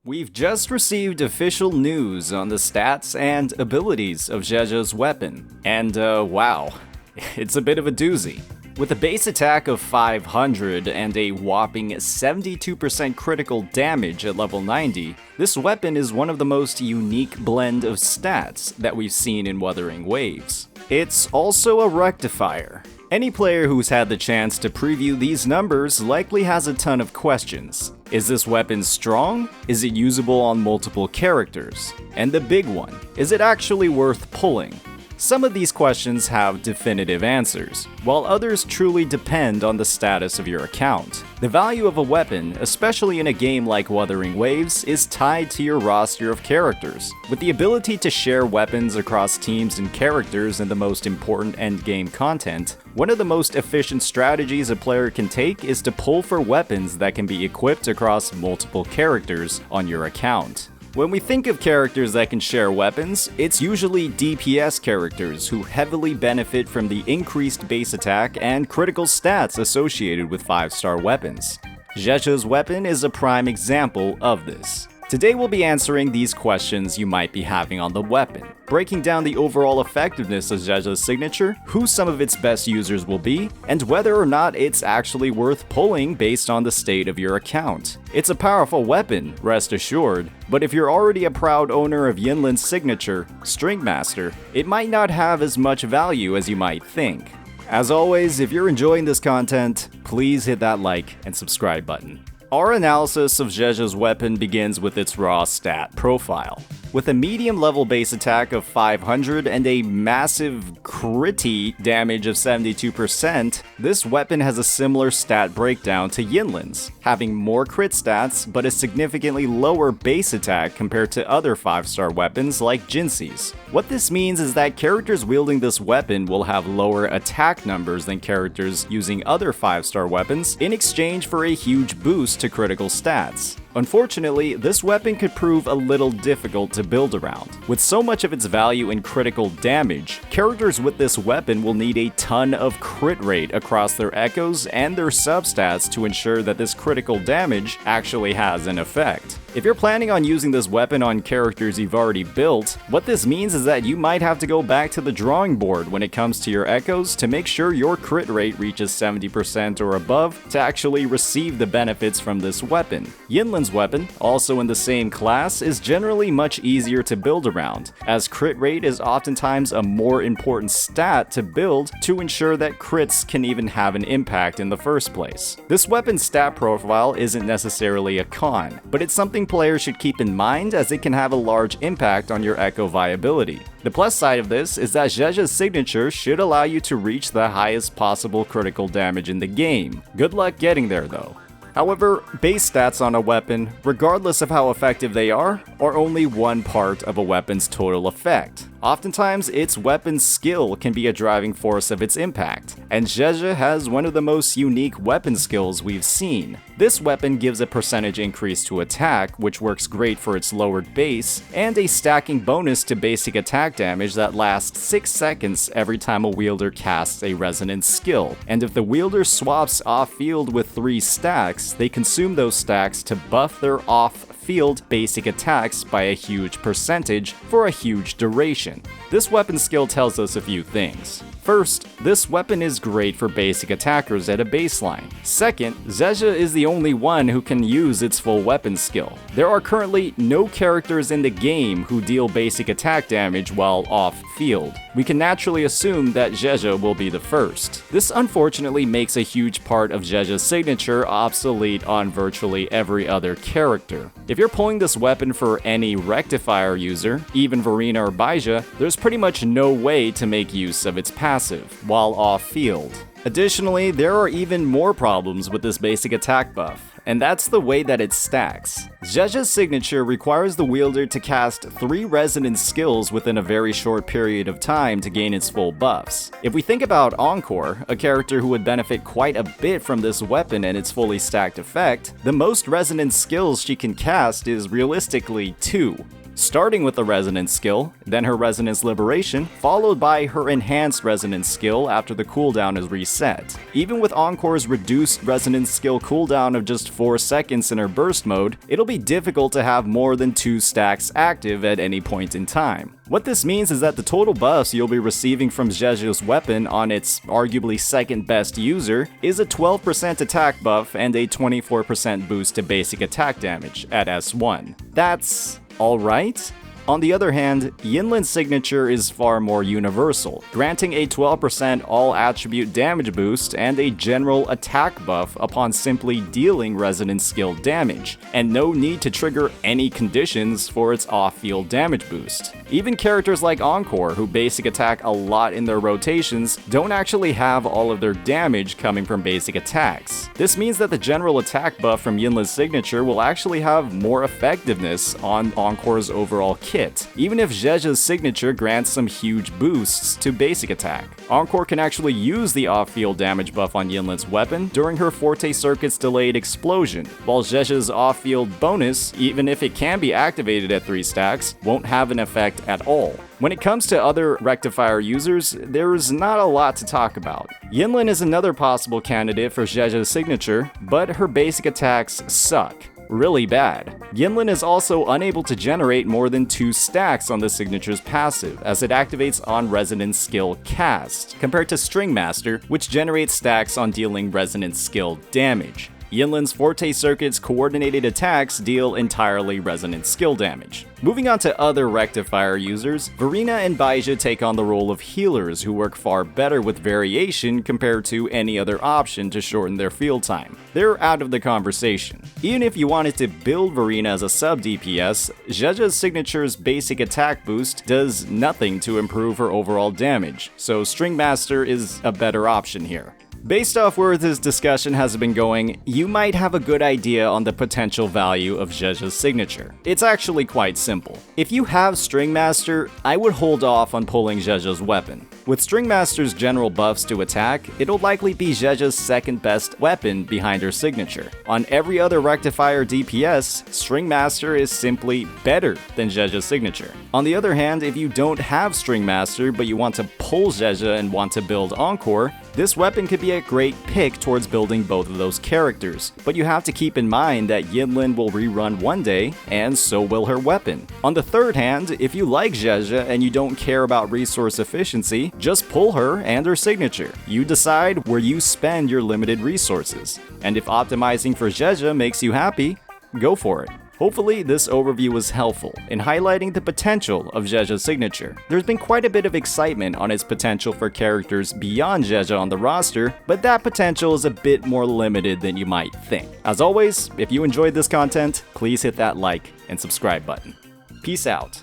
We've just received official news on the stats and abilities of Zhezhi's weapon, and wow, it's a bit of a doozy. With a base attack of 500 and a whopping 72% critical damage at level 90, this weapon is one of the most unique blend of stats that we've seen in Wuthering Waves. It's also a Rectifier. Any player who's had the chance to preview these numbers likely has a ton of questions. Is this weapon strong? Is it usable on multiple characters? And the big one, is it actually worth pulling? Some of these questions have definitive answers, while others truly depend on the status of your account. The value of a weapon, especially in a game like Wuthering Waves, is tied to your roster of characters. With the ability to share weapons across teams and characters in the most important endgame content, one of the most efficient strategies a player can take is to pull for weapons that can be equipped across multiple characters on your account. When we think of characters that can share weapons, it's usually DPS characters who heavily benefit from the increased base attack and critical stats associated with 5-star weapons. Zhezhi's weapon is a prime example of this. Today we'll be answering these questions you might be having on the weapon, breaking down the overall effectiveness of Zhezhi's signature, who some of its best users will be, and whether or not it's actually worth pulling based on the state of your account. It's a powerful weapon, rest assured, but if you're already a proud owner of Yin Signature, Stringmaster, it might not have as much value as you might think. As always, if you're enjoying this content, please hit that like and subscribe button. Our analysis of Zhezhi's weapon begins with its raw stat profile. With a medium level base attack of 500 and a massive critty damage of 72%, this weapon has a similar stat breakdown to Yinlin's, having more crit stats but a significantly lower base attack compared to other 5-star weapons like Zhezhi's. What this means is that characters wielding this weapon will have lower attack numbers than characters using other 5-star weapons in exchange for a huge boost to critical stats. Unfortunately, this weapon could prove a little difficult to build around. With so much of its value in critical damage, characters with this weapon will need a ton of crit rate across their echoes and their substats to ensure that this critical damage actually has an effect. If you're planning on using this weapon on characters you've already built, what this means is that you might have to go back to the drawing board when it comes to your echoes to make sure your crit rate reaches 70% or above to actually receive the benefits from this weapon. Yinlin's weapon, also in the same class, is generally much easier to build around, as crit rate is oftentimes a more important stat to build to ensure that crits can even have an impact in the first place. This weapon's stat profile isn't necessarily a con, but it's something players should keep in mind as it can have a large impact on your echo viability. The plus side of this is that Zhezhi's signature should allow you to reach the highest possible critical damage in the game. Good luck getting there though. However, base stats on a weapon, regardless of how effective they are only one part of a weapon's total effect. Oftentimes, its weapon's skill can be a driving force of its impact, and Zhezhi has one of the most unique weapon skills we've seen. This weapon gives a percentage increase to attack, which works great for its lowered base, and a stacking bonus to basic attack damage that lasts 6 seconds every time a wielder casts a resonance skill. And if the wielder swaps off-field with 3 stacks, they consume those stacks to buff their off-field basic attacks by a huge percentage for a huge duration. This weapon skill tells us a few things. First, this weapon is great for basic attackers at a baseline. Second, Zhezhi is the only one who can use its full weapon skill. There are currently no characters in the game who deal basic attack damage while off-field. We can naturally assume that Zhezhi will be the first. This unfortunately makes a huge part of Zhezhi's signature obsolete on virtually every other character. If you're pulling this weapon for any Rectifier user, even Verena or Baija, there's pretty much no way to make use of its passive while off-field. Additionally, there are even more problems with this basic attack buff, and that's the way that it stacks. Zhezhi's signature requires the wielder to cast 3 resonance skills within a very short period of time to gain its full buffs. If we think about Encore, a character who would benefit quite a bit from this weapon and its fully stacked effect, the most resonance skills she can cast is realistically 2. starting with the Resonance skill, then her Resonance Liberation, followed by her Enhanced Resonance skill after the cooldown is reset. Even with Encore's reduced Resonance skill cooldown of just 4 seconds in her burst mode, it'll be difficult to have more than 2 stacks active at any point in time. What this means is that the total buffs you'll be receiving from Zhezhi's weapon on its arguably second best user is a 12% attack buff and a 24% boost to basic attack damage at S1. That's alright? On the other hand, Yin Signature is far more universal, granting a 12% all-attribute damage boost and a general attack buff upon simply dealing Resonance skill damage, and no need to trigger any conditions for its off-field damage boost. Even characters like Encore, who basic attack a lot in their rotations, don't actually have all of their damage coming from basic attacks. This means that the general attack buff from Yin Signature will actually have more effectiveness on Encore's overall kit, even if Zhezhi's signature grants some huge boosts to basic attack. Encore can actually use the off-field damage buff on Yinlin's weapon during her Forte Circuit's delayed explosion, while Zhezhi's off-field bonus, even if it can be activated at 3 stacks, won't have an effect at all. When it comes to other Rectifier users, there's not a lot to talk about. Yinlin is another possible candidate for Zhezhi's signature, but her basic attacks suck. Really bad. Yinlin is also unable to generate more than 2 stacks on the signature's passive, as it activates on Resonance skill cast, compared to String Master, which generates stacks on dealing Resonance skill damage. Yinlin's Forte Circuit's coordinated attacks deal entirely Resonance skill damage. Moving on to other Rectifier users, Verena and Baizha take on the role of healers who work far better with variation compared to any other option to shorten their field time. They're out of the conversation. Even if you wanted to build Verena as a sub DPS, Zhezhi's signature's basic attack boost does nothing to improve her overall damage, so String Master is a better option here. Based off where this discussion has been going, you might have a good idea on the potential value of Zhezhi's signature. It's actually quite simple. If you have String Master, I would hold off on pulling Zhezhi's weapon. With String Master's general buffs to attack, it'll likely be Zhezhi's second best weapon behind her signature. On every other Rectifier DPS, String Master is simply better than Zhezhi's signature. On the other hand, if you don't have String Master but you want to pull Zhezhi and want to build Encore, this weapon could be a great pick towards building both of those characters, but you have to keep in mind that Yinlin will rerun one day, and so will her weapon. On the third hand, if you like Zhezhi and you don't care about resource efficiency, just pull her and her signature. You decide where you spend your limited resources, and if optimizing for Zhezhi makes you happy, go for it. Hopefully, this overview was helpful in highlighting the potential of Zhezhi's signature. There's been quite a bit of excitement on its potential for characters beyond Zhezhi on the roster, but that potential is a bit more limited than you might think. As always, if you enjoyed this content, please hit that like and subscribe button. Peace out.